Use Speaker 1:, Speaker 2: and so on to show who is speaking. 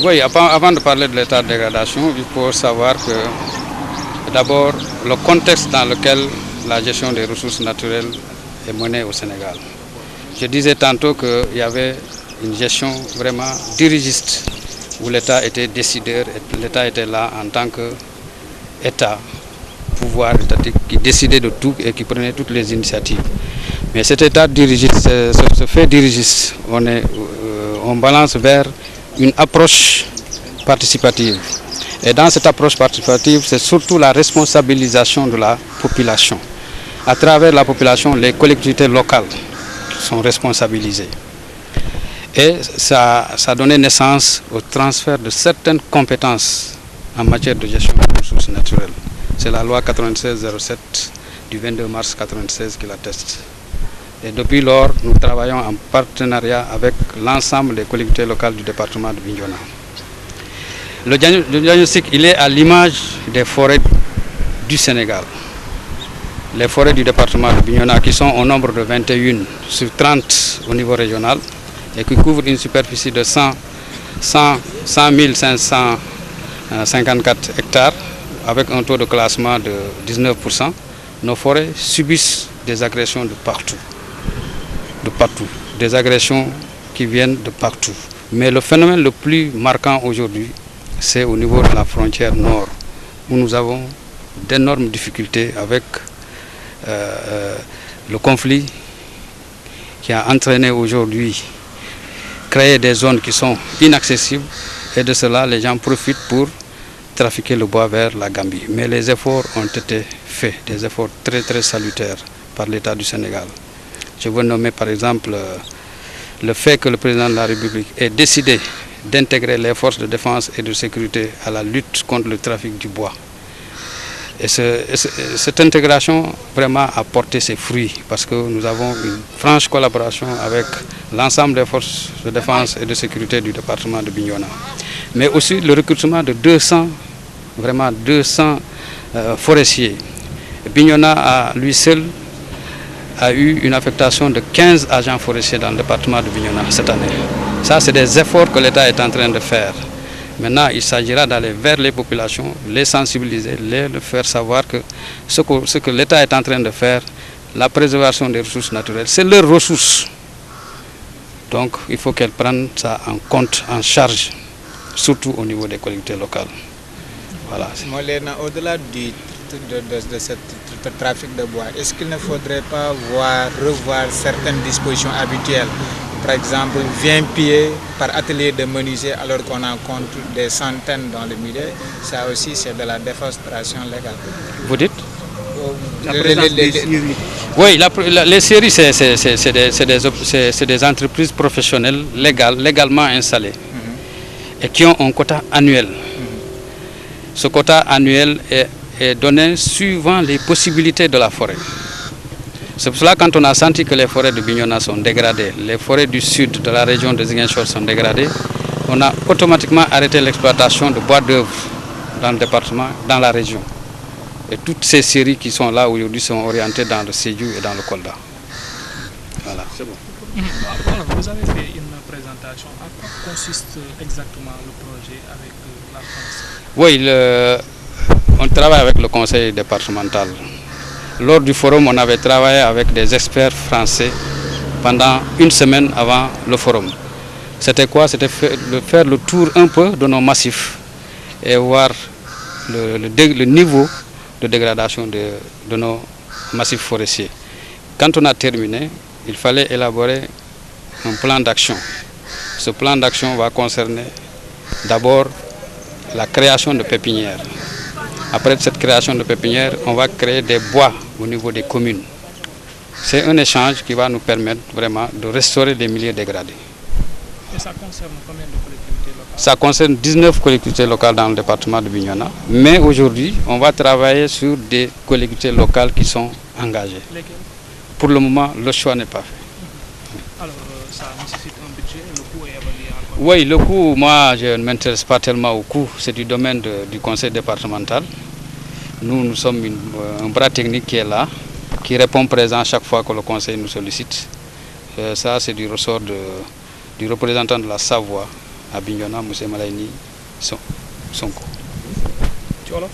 Speaker 1: Oui, avant de parler de l'état de dégradation, il faut savoir que d'abord le contexte dans lequel la gestion des ressources naturelles est menée au Sénégal. Je disais tantôt qu'il y avait une gestion vraiment dirigiste où l'État était décideur, et l'État était là en tant qu'État, pouvoir étatique qui décidait de tout et qui prenait toutes les initiatives. Mais cet État dirigiste, ce fait dirigiste, on balance vers une approche participative. Et dans cette approche participative, c'est surtout la responsabilisation de la population. À travers la population, les collectivités locales sont responsabilisées. Et ça a donné naissance au transfert de certaines compétences en matière de gestion des ressources naturelles. C'est la loi 96-07 du 22 mars 1996 qui l'atteste. Et depuis lors, nous travaillons en partenariat avec l'ensemble des collectivités locales du département de Bignona. Le diagnostic, il est à l'image des forêts du Sénégal. Les forêts du département de Bignona, qui sont au nombre de 21 sur 30 au niveau régional et qui couvrent une superficie de 100 554 hectares avec un taux de classement de 19%, nos forêts subissent des agressions de partout. Des agressions qui viennent de partout. Mais le phénomène le plus marquant aujourd'hui, c'est au niveau de la frontière nord, où nous avons d'énormes difficultés avec le conflit qui a entraîné aujourd'hui créer des zones qui sont inaccessibles, et de cela les gens profitent pour trafiquer le bois vers la Gambie. Mais les efforts ont été faits, des efforts très très salutaires par l'État du Sénégal. Je veux nommer par exemple le fait que le président de la République ait décidé d'intégrer les forces de défense et de sécurité à la lutte contre le trafic du bois. Et cette intégration vraiment a porté ses fruits parce que nous avons une franche collaboration avec l'ensemble des forces de défense et de sécurité du département de Bignona. Mais aussi le recrutement de 200 forestiers. Bignona à lui seul a eu une affectation de 15 agents forestiers dans le département de Bignona cette année. Ça, c'est des efforts que l'État est en train de faire. Maintenant, il s'agira d'aller vers les populations, les sensibiliser, les faire savoir que ce que l'État est en train de faire, la préservation des ressources naturelles, c'est leurs ressources. Donc, il faut qu'elles prennent ça en compte, en charge, surtout au niveau des collectivités locales. Voilà.
Speaker 2: Molena, au-delà de ce trafic de bois, est-ce qu'il ne faudrait pas revoir certaines dispositions habituelles? Par exemple, 20 pieds par atelier de menuisier alors qu'on en compte des centaines dans le milieu, ça aussi c'est de la déforestation légale.
Speaker 1: Vous dites?
Speaker 2: Oui,
Speaker 1: les scieries, c'est des entreprises professionnelles légalement installées et qui ont un quota annuel. Ce quota annuel est donné suivant les possibilités de la forêt. C'est pour cela que quand on a senti que les forêts de Bignona sont dégradées, les forêts du sud de la région de Ziguinchor sont dégradées, on a automatiquement arrêté l'exploitation de bois d'œuvre dans le département, dans la région. Et toutes ces séries qui sont là aujourd'hui sont orientées dans le Sédhiou et dans le Kolda. Voilà. C'est bon.
Speaker 3: Alors, vous avez fait une présentation. À quoi consiste exactement le projet avec la France?
Speaker 1: Oui, on travaille avec le conseil départemental. Lors du forum, on avait travaillé avec des experts français pendant une semaine avant le forum. C'était quoi? C'était faire le tour un peu de nos massifs et voir le niveau de dégradation de nos massifs forestiers. Quand on a terminé, il fallait élaborer un plan d'action. Ce plan d'action va concerner d'abord la création de pépinières. Après cette création de pépinières, on va créer des bois au niveau des communes. C'est un échange qui va nous permettre vraiment de restaurer des milieux dégradés.
Speaker 3: Et ça concerne combien de collectivités locales?
Speaker 1: Ça concerne 19 collectivités locales dans le département de Bignona. Mais aujourd'hui, on va travailler sur des collectivités locales qui sont engagées.
Speaker 3: Lesquelles?
Speaker 1: Pour le moment, le choix n'est pas fait.
Speaker 3: Alors, ça nécessite un budget, le coût est évalué en combien?
Speaker 1: Oui, le coût, moi, je ne m'intéresse pas tellement au coût. C'est du domaine du conseil départemental. Nous sommes un bras technique qui est là, qui répond présent chaque fois que le conseil nous sollicite. Ça, c'est du ressort du représentant de la Savoie à Bignona, M. Malayni Sonko.
Speaker 3: ci wolof